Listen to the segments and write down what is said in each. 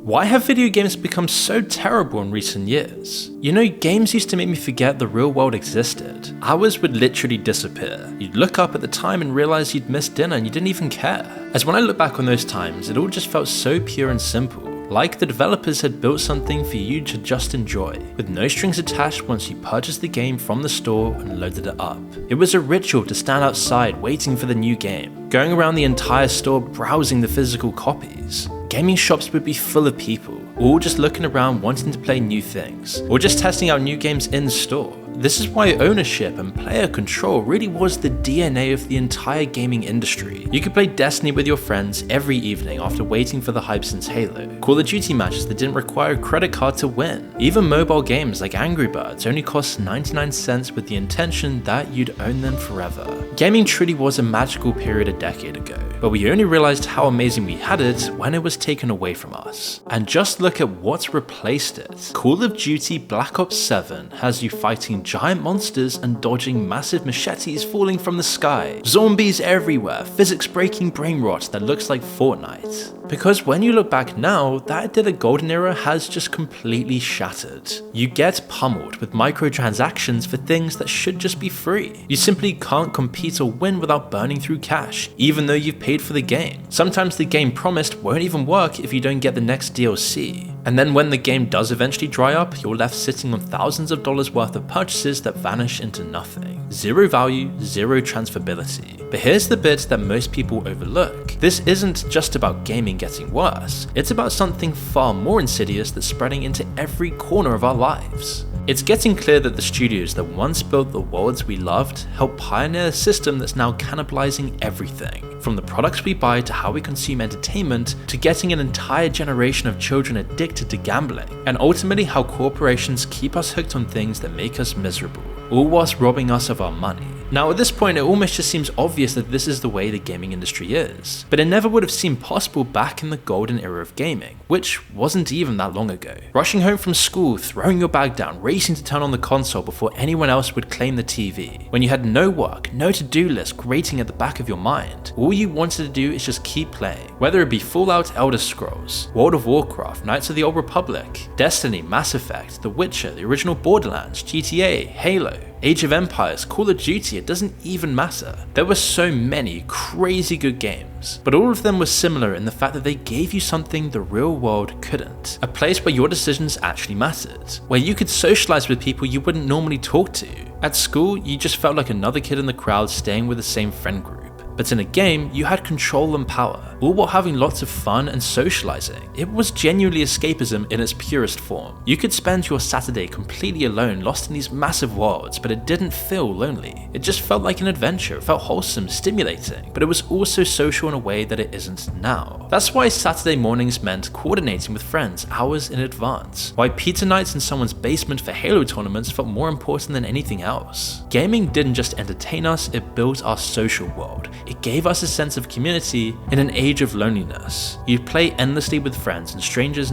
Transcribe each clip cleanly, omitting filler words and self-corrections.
Why have video games become so terrible in recent years? You know, games used to make me forget the real world existed. Hours would literally disappear. You'd look up at the time and realize you'd missed dinner and you didn't even care. As when I look back on those times, it all just felt so pure and simple. Like the developers had built something for you to just enjoy, with no strings attached once you purchased the game from the store and loaded it up. It was a ritual to stand outside waiting for the new game, going around the entire store browsing the physical copies. Gaming shops would be full of people, all just looking around wanting to play new things, or just testing out new games in store. This is why ownership and player control really was the DNA of the entire gaming industry. You could play Destiny with your friends every evening after waiting for the hype since Halo. Call of Duty matches that didn't require a credit card to win. Even mobile games like Angry Birds only cost 99 cents with the intention that you'd own them forever. Gaming truly was a magical period a decade ago, but we only realized how amazing we had it when it was taken away from us. And just look at what's replaced it. Call of Duty Black Ops 7 has you fighting giant monsters and dodging massive machetes falling from the sky. Zombies everywhere, physics-breaking brain rot that looks like Fortnite. Because when you look back now, that did a golden era has just completely shattered. You get pummeled with microtransactions for things that should just be free. You simply can't compete or win without burning through cash, even though you've paid for the game. Sometimes the game promised won't even work if you don't get the next DLC. And then when the game does eventually dry up, you're left sitting on thousands of dollars worth of purchases that vanish into nothing. Zero value, zero transferability. But here's the bit that most people overlook. This isn't just about gaming getting worse, it's about something far more insidious that's spreading into every corner of our lives. It's getting clear that the studios that once built the worlds we loved helped pioneer a system that's now cannibalizing everything, from the products we buy to how we consume entertainment, to getting an entire generation of children addicted to gambling, and ultimately how corporations keep us hooked on things that make us miserable, all whilst robbing us of our money. Now at this point it almost just seems obvious that this is the way the gaming industry is, but it never would have seemed possible back in the golden era of gaming, which wasn't even that long ago. Rushing home from school, throwing your bag down, racing to turn on the console before anyone else would claim the TV. When you had no work, no to-do list grating at the back of your mind, all you wanted to do is just keep playing. Whether it be Fallout, Elder Scrolls, World of Warcraft, Knights of the Old Republic, Destiny, Mass Effect, The Witcher, the original Borderlands, GTA, Halo, Age of Empires, Call of Duty, it doesn't even matter. There were so many crazy good games, but all of them were similar in the fact that they gave you something the real world couldn't. A place where your decisions actually mattered, where you could socialize with people you wouldn't normally talk to. At school, you just felt like another kid in the crowd staying with the same friend group. But in a game, you had control and power, all while having lots of fun and socializing. It was genuinely escapism in its purest form. You could spend your Saturday completely alone, lost in these massive worlds, but it didn't feel lonely. It just felt like an adventure, it felt wholesome, stimulating, but it was also social in a way that it isn't now. That's why Saturday mornings meant coordinating with friends hours in advance, why pizza nights in someone's basement for Halo tournaments felt more important than anything else. Gaming didn't just entertain us, it built our social world. It gave us a sense of community in an age of loneliness. You'd play endlessly with friends and strangers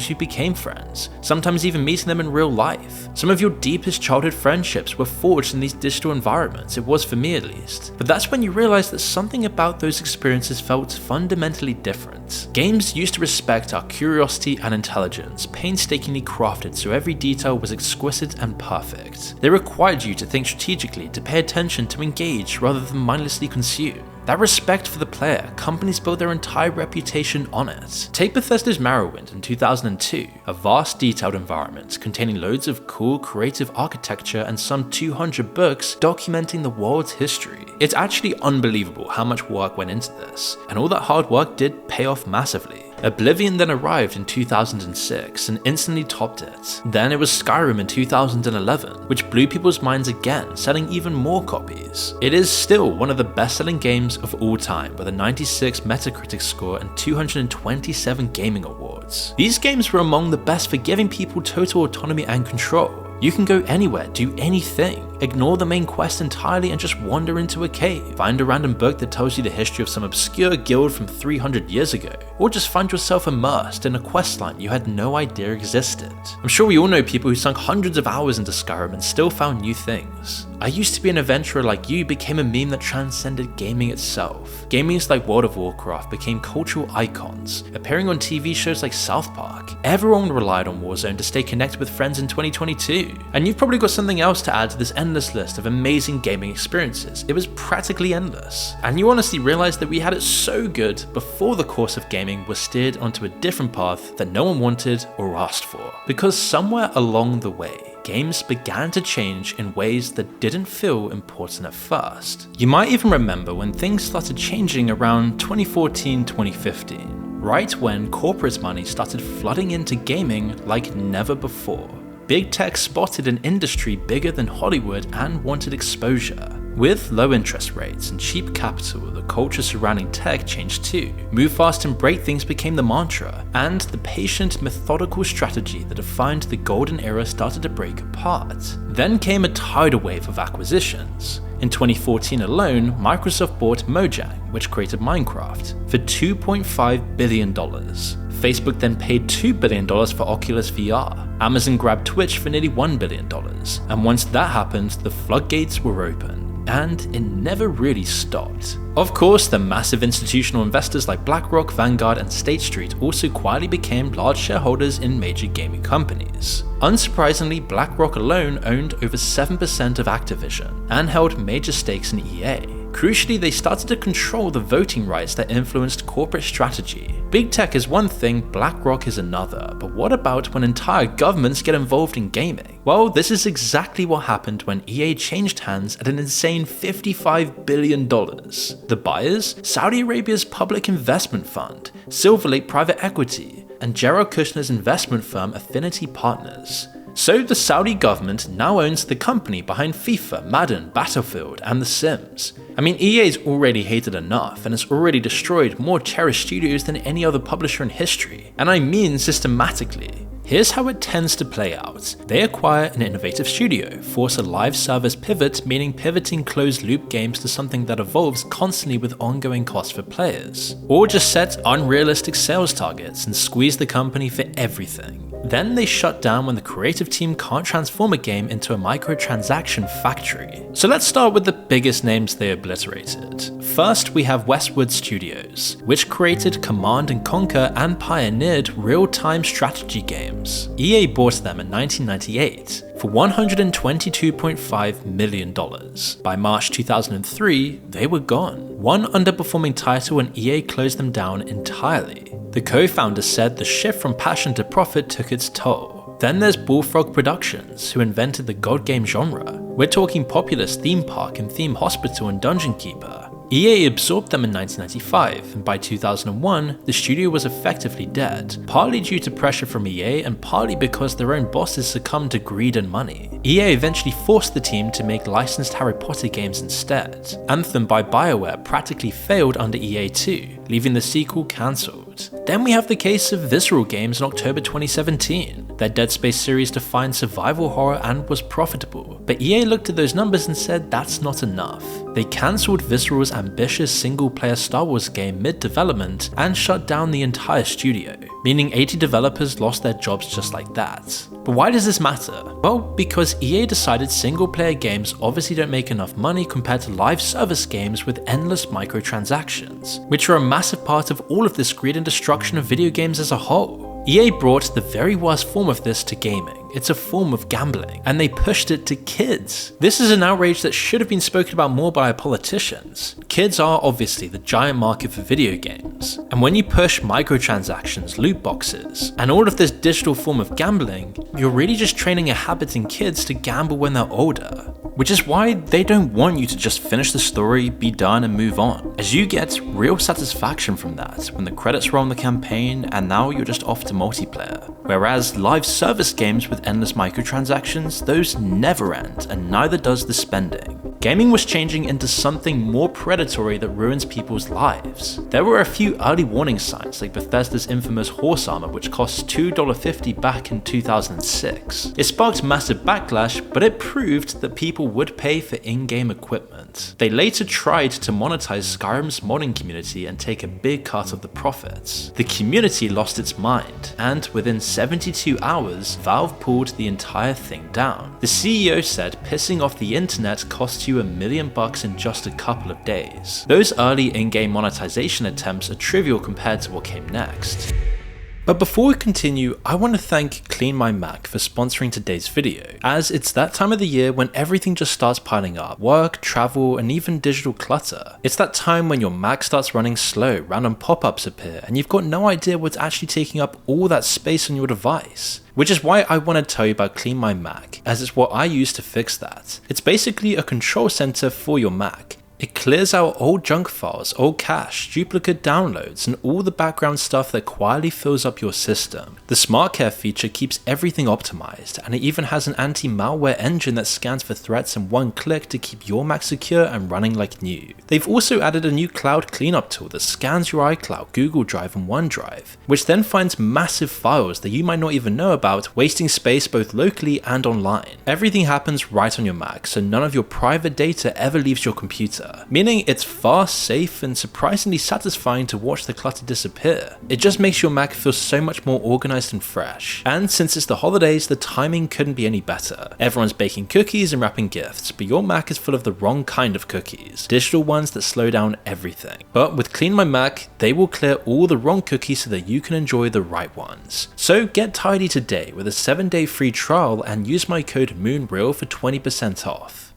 who became friends, sometimes even meeting them in real life. Some of your deepest childhood friendships were forged in these digital environments, it was for me at least. But that's when you realize that something about those experiences felt fundamentally different. Games used to respect our curiosity and intelligence, painstakingly crafted so every detail was exquisite and perfect. They required you to think strategically, to pay attention, to engage rather than mindlessly consume. That respect for the player, companies built their entire reputation on it. Take Bethesda's Morrowind in 2002, a vast detailed environment containing loads of cool creative architecture and some 200 books documenting the world's history. It's actually unbelievable how much work went into this, and all that hard work did pay off massively. Oblivion then arrived in 2006 and instantly topped it. Then it was Skyrim in 2011, which blew people's minds again, selling even more copies. It is still one of the best-selling games of all time, with a 96 Metacritic score and 227 gaming awards. These games were among the best for giving people total autonomy and control. You can go anywhere, do anything, ignore the main quest entirely and just wander into a cave, find a random book that tells you the history of some obscure guild from 300 years ago, or just find yourself immersed in a questline you had no idea existed. I'm sure we all know people who sunk hundreds of hours into Skyrim and still found new things. I used to be an adventurer like you became a meme that transcended gaming itself. Gamers like World of Warcraft became cultural icons, appearing on TV shows like South Park. Everyone relied on Warzone to stay connected with friends in 2022. And you've probably got something else to add to this endless list of amazing gaming experiences. It was practically endless. And you honestly realized that we had it so good before the course of gaming was steered onto a different path that no one wanted or asked for. Because somewhere along the way, games began to change in ways that didn't feel important at first. You might even remember when things started changing around 2014-2015. Right when corporate money started flooding into gaming like never before. Big tech spotted an industry bigger than Hollywood and wanted exposure. With low interest rates and cheap capital, the culture surrounding tech changed too. Move fast and break things became the mantra, and the patient, methodical strategy that defined the golden era started to break apart. Then came a tidal wave of acquisitions. In 2014 alone, Microsoft bought Mojang, which created Minecraft, for $2.5 billion. Facebook then paid $2 billion for Oculus VR. Amazon grabbed Twitch for nearly $1 billion. And once that happened, the floodgates were open. And it never really stopped. Of course, the massive institutional investors like BlackRock, Vanguard, and State Street also quietly became large shareholders in major gaming companies. Unsurprisingly, BlackRock alone owned over 7% of Activision and held major stakes in EA. Crucially, they started to control the voting rights that influenced corporate strategy. Big tech is one thing, BlackRock is another, but what about when entire governments get involved in gaming? Well, this is exactly what happened when EA changed hands at an insane $55 billion. The buyers? Saudi Arabia's public investment fund, Silver Lake Private Equity, and Jared Kushner's investment firm Affinity Partners. So the Saudi government now owns the company behind FIFA, Madden, Battlefield, and The Sims. I mean, EA's already hated enough and has already destroyed more cherished studios than any other publisher in history, and I mean systematically. Here's how it tends to play out. They acquire an innovative studio, force a live service pivot, meaning pivoting closed-loop games to something that evolves constantly with ongoing costs for players, or just set unrealistic sales targets and squeeze the company for everything. Then they shut down when the creative team can't transform a game into a microtransaction factory. So let's start with the biggest names they obliterated. First, we have Westwood Studios, which created Command & Conquer and pioneered real-time strategy games. EA bought them in 1998 for $122.5 million. By March 2003, they were gone. One underperforming title and EA closed them down entirely. The co-founder said the shift from passion to profit took its toll. Then there's Bullfrog Productions, who invented the god game genre. We're talking Populous Theme Park and Theme Hospital and Dungeon Keeper. EA absorbed them in 1995, and by 2001, the studio was effectively dead, partly due to pressure from EA and partly because their own bosses succumbed to greed and money. EA eventually forced the team to make licensed Harry Potter games instead. Anthem by BioWare practically failed under EA too, leaving the sequel cancelled. Then we have the case of Visceral Games in October 2017. Their Dead Space series defined survival horror and was profitable, but EA looked at those numbers and said that's not enough. They cancelled Visceral's ambitious single-player Star Wars game mid-development and shut down the entire studio, meaning 80 developers lost their jobs just like that. But why does this matter? Well, because EA decided single-player games obviously don't make enough money compared to live service games with endless microtransactions, which are a massive part of all of this greed and destruction of video games as a whole. EA brought the very worst form of this to gaming. It's a form of gambling, and they pushed it to kids. This is an outrage that should have been spoken about more by our politicians. Kids are obviously the giant market for video games, and when you push microtransactions, loot boxes, and all of this digital form of gambling, you're really just training a habit in kids to gamble when they're older. Which is why they don't want you to just finish the story, be done, and move on, as you get real satisfaction from that when the credits roll on the campaign and now you're just off to multiplayer. Whereas live service games with endless microtransactions, those never end, and neither does the spending. Gaming was changing into something more predatory that ruins people's lives. There were a few early warning signs, like Bethesda's infamous horse armor, which cost $2.50 back in 2006. It sparked massive backlash, but it proved that people would pay for in-game equipment. didn't. They later tried to monetize Skyrim's modding community and take a big cut of the profits. The community lost its mind, and within 72 hours, Valve pulled the entire thing down. The CEO said pissing off the internet cost you $1 million in just a couple of days. Those early in-game monetization attempts are trivial compared to what came next. But before we continue, I want to thank Clean My Mac for sponsoring today's video, as it's that time of the year when everything just starts piling up: work, travel, and even digital clutter. It's that time when your Mac starts running slow, random pop-ups appear, and you've got no idea what's actually taking up all that space on your device. Which is why I want to tell you about Clean My Mac, as it's what I use to fix that. It's basically a control center for your Mac. It clears out old junk files, old cache, duplicate downloads, and all the background stuff that quietly fills up your system. The Smart Care feature keeps everything optimized, and it even has an anti-malware engine that scans for threats in one click to keep your Mac secure and running like new. They've also added a new cloud cleanup tool that scans your iCloud, Google Drive, and OneDrive, which then finds massive files that you might not even know about, wasting space both locally and online. Everything happens right on your Mac, so none of your private data ever leaves your computer, meaning it's fast, safe, and surprisingly satisfying to watch the clutter disappear. It just makes your Mac feel so much more organized and fresh. And since it's the holidays, the timing couldn't be any better. Everyone's baking cookies and wrapping gifts, but your Mac is full of the wrong kind of cookies, digital ones that slow down everything. But with Clean My Mac, they will clear all the wrong cookies so that you can enjoy the right ones. So get tidy today with a 7-day free trial and use my code MOONREAL for 20% off.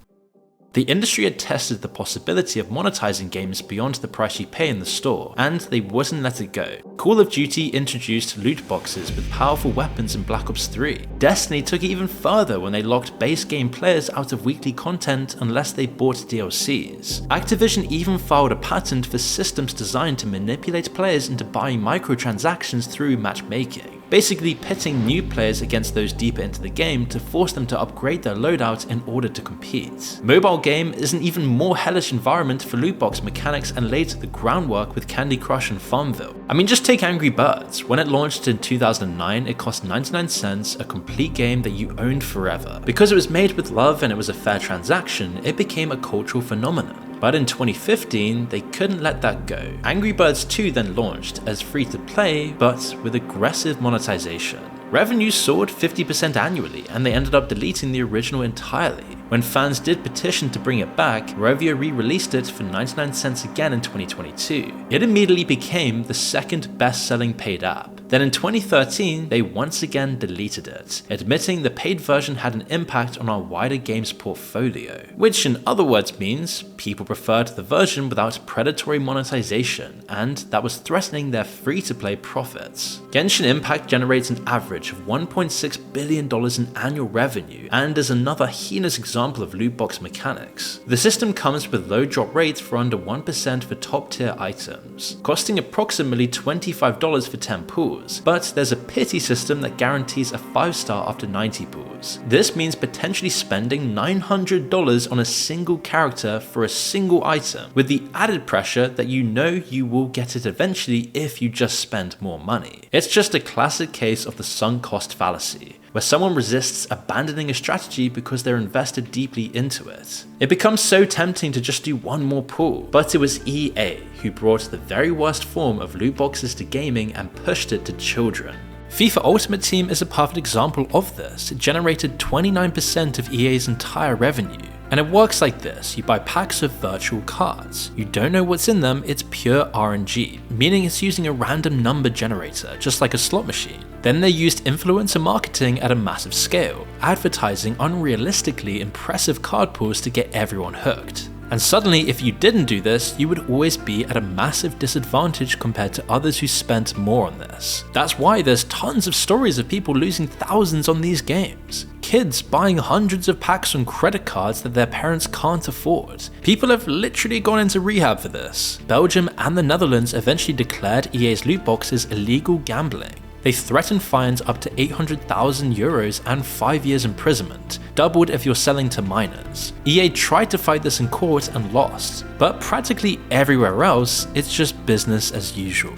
The industry had tested the possibility of monetizing games beyond the price you pay in the store, and they wouldn't let it go. Call of Duty introduced loot boxes with powerful weapons in Black Ops 3. Destiny took it even further when they locked base game players out of weekly content unless they bought DLCs. Activision even filed a patent for systems designed to manipulate players into buying microtransactions through matchmaking, basically pitting new players against those deeper into the game to force them to upgrade their loadout in order to compete. Mobile game is an even more hellish environment for loot box mechanics and laid the groundwork with Candy Crush and Farmville. I mean, just take Angry Birds. When it launched in 2009, it cost 99 cents, a complete game that you owned forever. Because it was made with love and it was a fair transaction, it became a cultural phenomenon. But in 2015, they couldn't let that go. Angry Birds 2 then launched as free-to-play, but with aggressive monetization. Revenues soared 50% annually, and they ended up deleting the original entirely. When fans did petition to bring it back, Rovio re-released it for 99 cents again in 2022. It immediately became the second best-selling paid app. Then in 2013, they once again deleted it, admitting the paid version had an impact on our wider games portfolio, which in other words means people preferred the version without predatory monetization, and that was threatening their free-to-play profits. Genshin Impact generates an average of $1.6 billion in annual revenue, and is another heinous example of loot box mechanics. The system comes with low drop rates for under 1% for top-tier items, costing approximately $25 for 10 pools. But there's a pity system that guarantees a 5-star after 90 pools. This means potentially spending $900 on a single character for a single item, with the added pressure that you know you will get it eventually if you just spend more money. It's just a classic case of the sunk cost fallacy, where someone resists abandoning a strategy because they're invested deeply into it. It becomes so tempting to just do one more pool, but it was EA who brought the very worst form of loot boxes to gaming and pushed it to children. FIFA Ultimate Team is a perfect example of this. It generated 29% of EA's entire revenue. And it works like this: you buy packs of virtual cards. You don't know what's in them, it's pure RNG, meaning it's using a random number generator, just like a slot machine. Then they used influencer marketing at a massive scale, advertising unrealistically impressive card pools to get everyone hooked. And suddenly, if you didn't do this, you would always be at a massive disadvantage compared to others who spent more on this. That's why there's tons of stories of people losing thousands on these games. Kids buying hundreds of packs on credit cards that their parents can't afford. People have literally gone into rehab for this. Belgium and the Netherlands eventually declared EA's loot boxes illegal gambling. They threatened fines up to €800,000 and 5 years imprisonment, doubled if you're selling to minors. EA tried to fight this in court and lost, but practically everywhere else, it's just business as usual.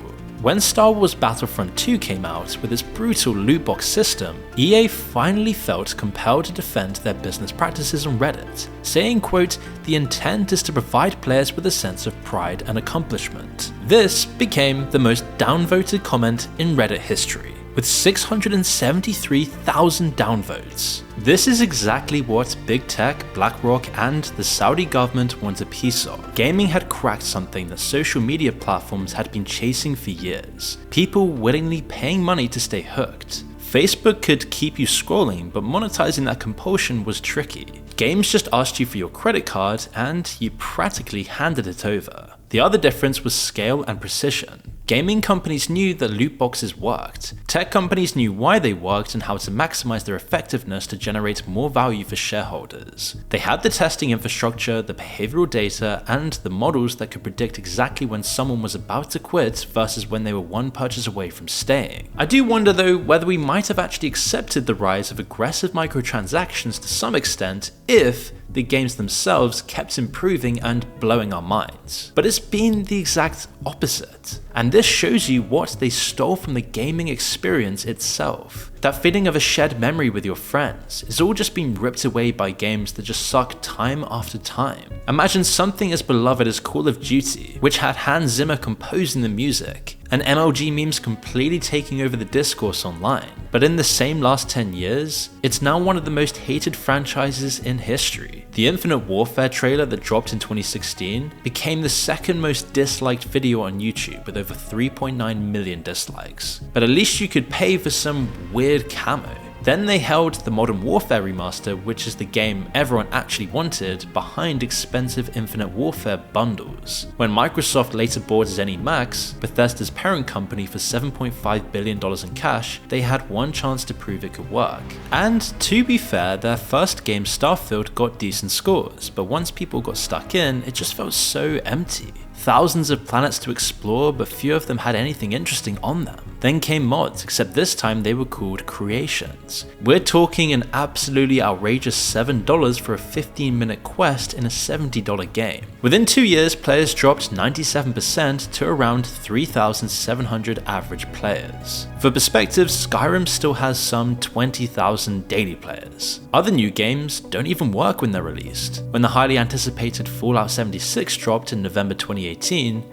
When Star Wars Battlefront 2 came out with its brutal loot box system, EA finally felt compelled to defend their business practices on Reddit, saying, quote, "The intent is to provide players with a sense of pride and accomplishment." This became the most downvoted comment in Reddit history, with 673,000 downvotes. This is exactly what Big Tech, BlackRock, and the Saudi government want a piece of. Gaming had cracked something that social media platforms had been chasing for years, people willingly paying money to stay hooked. Facebook could keep you scrolling, but monetizing that compulsion was tricky. Games just asked you for your credit card, and you practically handed it over. The other difference was scale and precision. Gaming companies knew that loot boxes worked. Tech companies knew why they worked and how to maximize their effectiveness to generate more value for shareholders. They had the testing infrastructure, the behavioral data, and the models that could predict exactly when someone was about to quit versus when they were one purchase away from staying. I do wonder though whether we might have actually accepted the rise of aggressive microtransactions to some extent if the games themselves kept improving and blowing our minds. But it's been the exact opposite. And this shows you what they stole from the gaming experience itself. That feeling of a shared memory with your friends is all just being ripped away by games that just suck time after time. Imagine something as beloved as Call of Duty, which had Hans Zimmer composing the music, and MLG memes completely taking over the discourse online. But in the same last 10 years, it's now one of the most hated franchises in history. The Infinite Warfare trailer that dropped in 2016 became the second most disliked video on YouTube with over 3.9 million dislikes. But at least you could pay for some weird camo. Then they held the Modern Warfare remaster, which is the game everyone actually wanted, behind expensive Infinite Warfare bundles. When Microsoft later bought ZeniMax, Bethesda's parent company, for $7.5 billion in cash, they had one chance to prove it could work. And to be fair, their first game, Starfield, got decent scores, but once people got stuck in, it just felt so empty. Thousands of planets to explore, but few of them had anything interesting on them. Then came mods, except this time they were called creations. We're talking an absolutely outrageous $7 for a 15-minute quest in a $70 game. Within 2 years, players dropped 97% to around 3,700 average players. For perspective, Skyrim still has some 20,000 daily players. Other new games don't even work when they're released. When the highly anticipated Fallout 76 dropped in November 2018,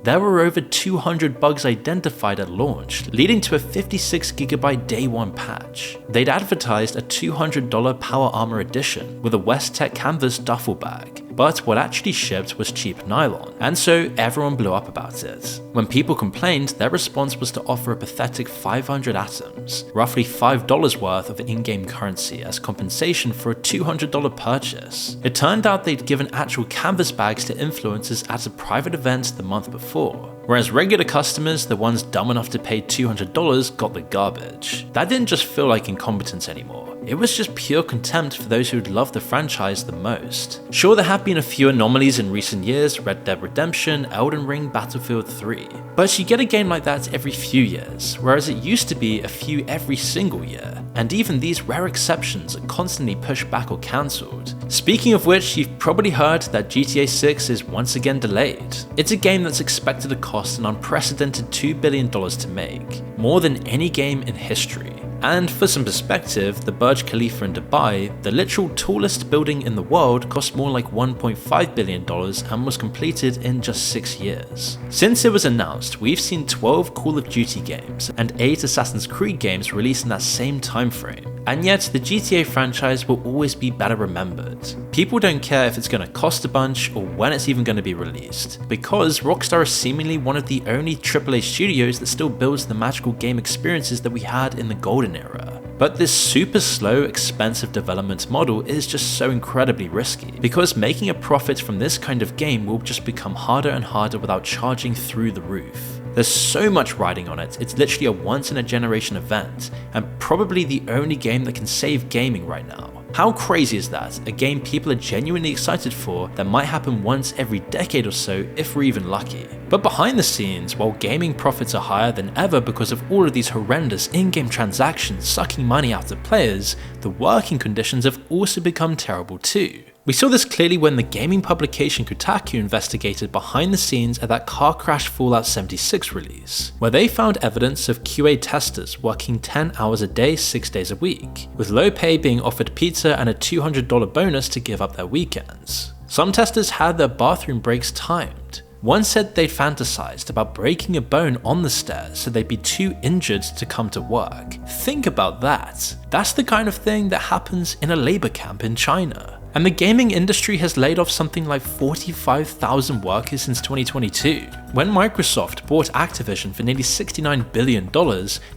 there were over 200 bugs identified at launch, leading to a 56GB day one patch. They'd advertised a $200 Power Armor edition with a West-Tech canvas duffel bag, but what actually shipped was cheap nylon, and so everyone blew up about it. When people complained, their response was to offer a pathetic 500 atoms, roughly $5 worth of in-game currency, as compensation for a $200 purchase. It turned out they'd given actual canvas bags to influencers at a private event the month before, whereas regular customers, the ones dumb enough to pay $200, got the garbage. That didn't just feel like incompetence anymore. It was just pure contempt for those who'd loved the franchise the most. Sure, there have been a few anomalies in recent years, Red Dead Redemption, Elden Ring, Battlefield 3, but you get a game like that every few years, whereas it used to be a few every single year, and even these rare exceptions are constantly pushed back or cancelled. Speaking of which, you've probably heard that GTA 6 is once again delayed. It's a game that's expected to cost an unprecedented $2 billion to make, more than any game in history. And for some perspective, the Burj Khalifa in Dubai, the literal tallest building in the world, cost more like $1.5 billion and was completed in just 6 years. Since it was announced, we've seen 12 Call of Duty games and 8 Assassin's Creed games released in that same time frame. And yet, the GTA franchise will always be better remembered. People don't care if it's going to cost a bunch or when it's even going to be released, because Rockstar is seemingly one of the only AAA studios that still builds the magical game experiences that we had in the golden era. But this super slow, expensive development model is just so incredibly risky, because making a profit from this kind of game will just become harder and harder without charging through the roof. There's so much riding on it, it's literally a once-in-a-generation event, and probably the only game that can save gaming right now. How crazy is that? A game people are genuinely excited for that might happen once every decade or so if we're even lucky. But behind the scenes, while gaming profits are higher than ever because of all of these horrendous in-game transactions sucking money out of players, the working conditions have also become terrible too. We saw this clearly when the gaming publication Kotaku investigated behind the scenes at that car crash Fallout 76 release, where they found evidence of QA testers working 10 hours a day, 6 days a week, with low pay being offered pizza and a $200 bonus to give up their weekends. Some testers had their bathroom breaks timed. One said they'd fantasized about breaking a bone on the stairs so they'd be too injured to come to work. Think about that. That's the kind of thing that happens in a labor camp in China. And the gaming industry has laid off something like 45,000 workers since 2022. When Microsoft bought Activision for nearly $69 billion,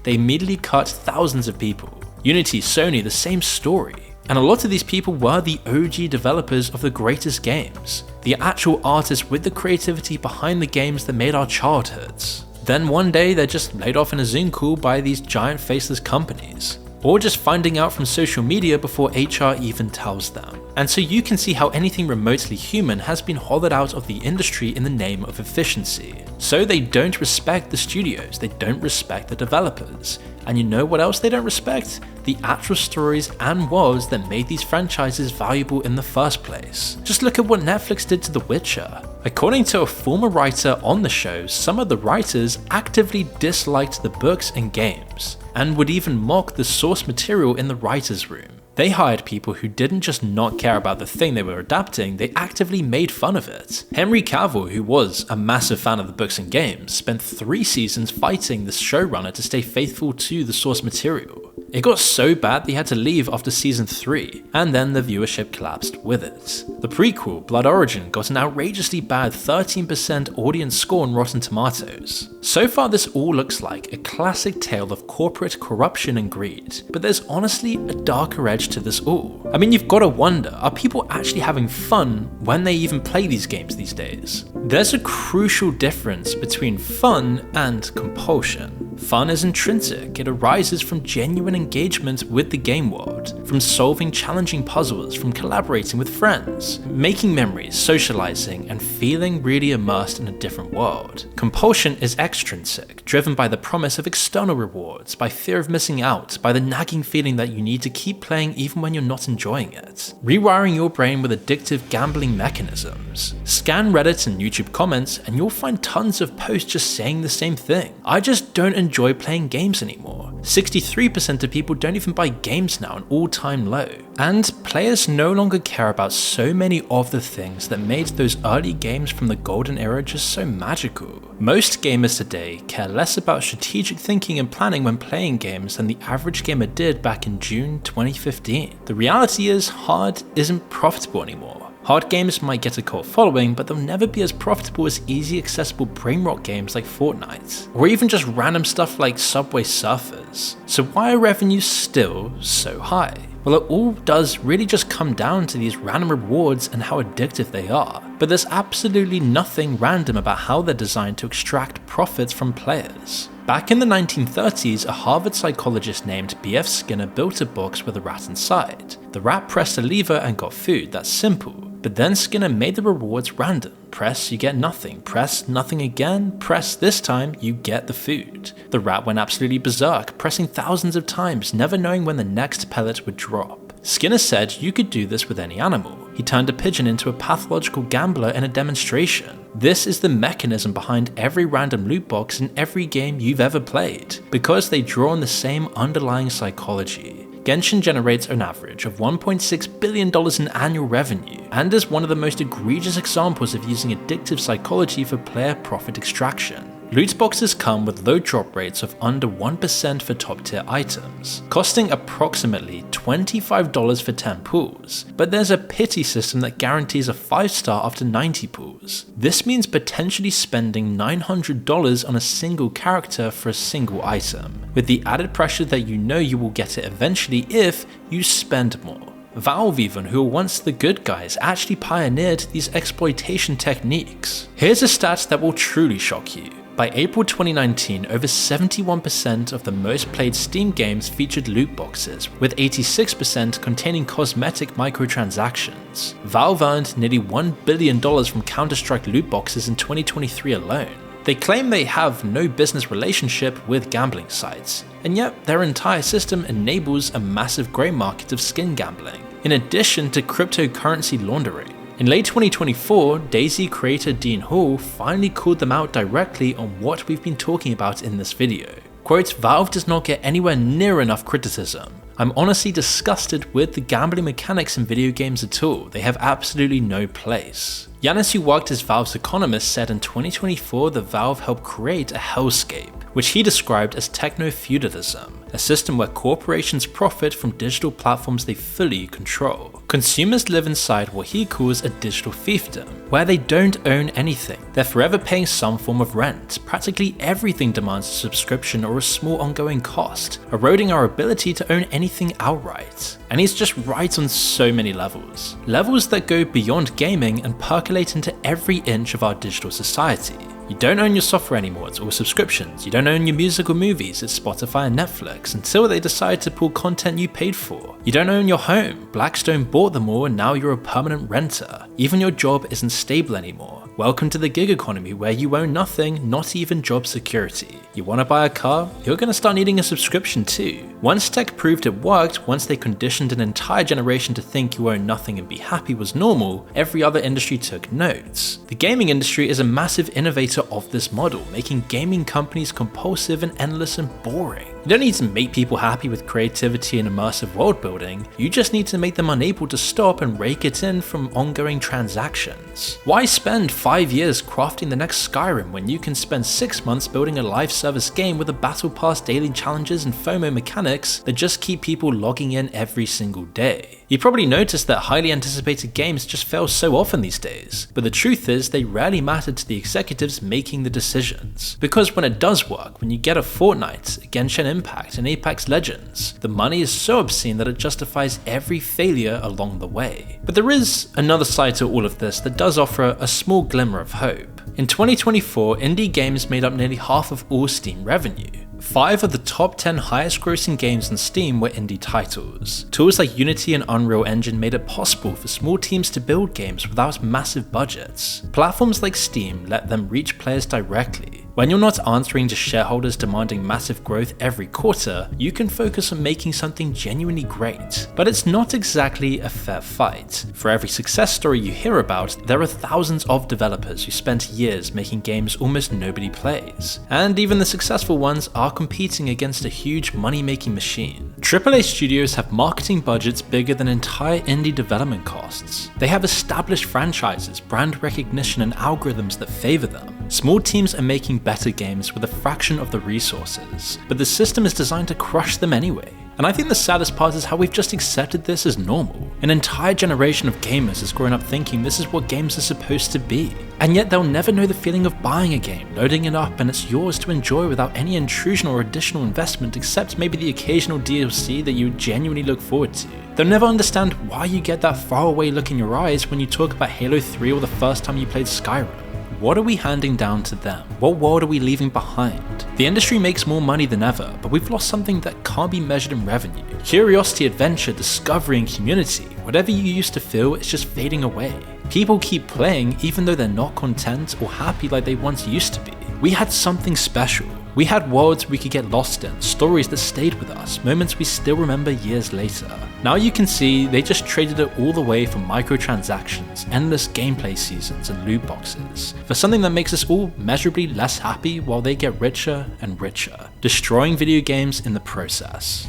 they immediately cut thousands of people. Unity, Sony, the same story. And a lot of these people were the OG developers of the greatest games, the actual artists with the creativity behind the games that made our childhoods. Then one day they're just laid off in a Zoom call by these giant faceless companies, or just finding out from social media before HR even tells them. And so you can see how anything remotely human has been hollowed out of the industry in the name of efficiency. So they don't respect the studios, they don't respect the developers. And you know what else they don't respect? The actual stories and worlds that made these franchises valuable in the first place. Just look at what Netflix did to The Witcher. According to a former writer on the show, some of the writers actively disliked the books and games, and would even mock the source material in the writer's room. They hired people who didn't just not care about the thing they were adapting, they actively made fun of it. Henry Cavill, who was a massive fan of the books and games, spent 3 seasons fighting the showrunner to stay faithful to the source material. It got so bad they had to leave after season 3, and then the viewership collapsed with it. The prequel, Blood Origin, got an outrageously bad 13% audience score on Rotten Tomatoes. So far this all looks like a classic tale of corporate corruption and greed, but there's honestly a darker edge to this all. I mean, you've got to wonder, are people actually having fun when they even play these games these days? There's a crucial difference between fun and compulsion. Fun is intrinsic, it arises from genuine engagement with the game world, from solving challenging puzzles, from collaborating with friends, making memories, socializing, and feeling really immersed in a different world. Compulsion is extrinsic, driven by the promise of external rewards, by fear of missing out, by the nagging feeling that you need to keep playing even when you're not enjoying it. Rewiring your brain with addictive gambling mechanisms. Scan Reddit and YouTube comments and you'll find tons of posts just saying the same thing. I just don't enjoy playing games anymore. 63% of people don't even buy games now, an all-time low. And players no longer care about so many of the things that made those early games from the golden era just so magical. Most gamers today care less about strategic thinking and planning when playing games than the average gamer did back in June 2015. The reality is, hard isn't profitable anymore. Hard games might get a cult following, but they'll never be as profitable as easy accessible brainrot games like Fortnite, or even just random stuff like Subway Surfers. So why are revenues still so high? Well, it all does really just come down to these random rewards and how addictive they are. But there's absolutely nothing random about how they're designed to extract profits from players. Back in the 1930s, a Harvard psychologist named B.F. Skinner built a box with a rat inside. The rat pressed a lever and got food, that's simple. But then Skinner made the rewards random. Press, you get nothing. Press, nothing again. Press, this time, you get the food. The rat went absolutely berserk, pressing thousands of times, never knowing when the next pellet would drop. Skinner said you could do this with any animal. He turned a pigeon into a pathological gambler in a demonstration. This is the mechanism behind every random loot box in every game you've ever played, because they draw on the same underlying psychology. Genshin generates an average of $1.6 billion in annual revenue, and is one of the most egregious examples of using addictive psychology for player profit extraction. Loot boxes come with low drop rates of under 1% for top tier items, costing approximately $25 for 10 pulls, but there's a pity system that guarantees a 5-star after 90 pulls. This means potentially spending $900 on a single character for a single item, with the added pressure that you know you will get it eventually if you spend more. Valve even, who were once the good guys, actually pioneered these exploitation techniques. Here's a stat that will truly shock you. By April 2019, over 71% of the most played Steam games featured loot boxes, with 86% containing cosmetic microtransactions. Valve earned nearly $1 billion from Counter-Strike loot boxes in 2023 alone. They claim they have no business relationship with gambling sites, and yet their entire system enables a massive grey market of skin gambling. in addition to cryptocurrency laundering. In late 2024, DayZ creator Dean Hall finally called them out directly on what we've been talking about in this video. Quote, "Valve does not get anywhere near enough criticism. I'm honestly disgusted with the gambling mechanics in video games at all. They have absolutely no place." Yanis, who worked as Valve's economist, said in 2024 that Valve helped create a hellscape, which he described as techno-feudalism, a system where corporations profit from digital platforms they fully control. Consumers live inside what he calls a digital fiefdom, where they don't own anything. They're forever paying some form of rent. Practically everything demands a subscription or a small ongoing cost, eroding our ability to own anything outright. And he's just right on so many levels. Levels that go beyond gaming and percolate into every inch of our digital society. You don't own your software anymore, it's all subscriptions. You don't own your music or movies, it's Spotify and Netflix, until they decide to pull content you paid for. You don't own your home, Blackstone bought them all and now you're a permanent renter. Even your job isn't stable anymore. Welcome to the gig economy where you own nothing, not even job security. You want to buy a car? You're going to start needing a subscription too. Once tech proved it worked, once they conditioned an entire generation to think you own nothing and be happy was normal, every other industry took notes. The gaming industry is a massive innovator of this model, making gaming companies compulsive and endless and boring. You don't need to make people happy with creativity and immersive world building, you just need to make them unable to stop and rake it in from ongoing transactions. Why spend 5 years crafting the next Skyrim when you can spend 6 months building a live service game with a battle pass, daily challenges and FOMO mechanics that just keep people logging in every single day? You probably noticed that highly anticipated games just fail so often these days, but the truth is they rarely matter to the executives making the decisions. Because when it does work, when you get a Fortnite, a Genshin Impact, and Apex Legends, the money is so obscene that it justifies every failure along the way. But there is another side to all of this that does offer a small glimmer of hope. In 2024, indie games made up nearly half of all Steam revenue. 5 of the top 10 highest grossing games on Steam were indie titles. Tools like Unity and Unreal Engine made it possible for small teams to build games without massive budgets. Platforms like Steam let them reach players directly. When you're not answering to shareholders demanding massive growth every quarter, you can focus on making something genuinely great. But it's not exactly a fair fight. For every success story you hear about, there are thousands of developers who spent years making games almost nobody plays. And even the successful ones are competing against a huge money-making machine. AAA studios have marketing budgets bigger than entire indie development costs. They have established franchises, brand recognition, and algorithms that favor them. Small teams are making better games with a fraction of the resources, but the system is designed to crush them anyway. And I think the saddest part is how we've just accepted this as normal. An entire generation of gamers has grown up thinking this is what games are supposed to be. And yet they'll never know the feeling of buying a game, loading it up, and it's yours to enjoy without any intrusion or additional investment except maybe the occasional DLC that you genuinely look forward to. They'll never understand why you get that faraway look in your eyes when you talk about Halo 3 or the first time you played Skyrim. What are we handing down to them? What world are we leaving behind? The industry makes more money than ever, but we've lost something that can't be measured in revenue. Curiosity, adventure, discovery, and community. Whatever you used to feel, it's just fading away. People keep playing even though they're not content or happy like they once used to be. We had something special. We had worlds we could get lost in, stories that stayed with us, moments we still remember years later. Now you can see they just traded it all the way for microtransactions, endless gameplay seasons, and loot boxes, for something that makes us all measurably less happy while they get richer and richer, destroying video games in the process.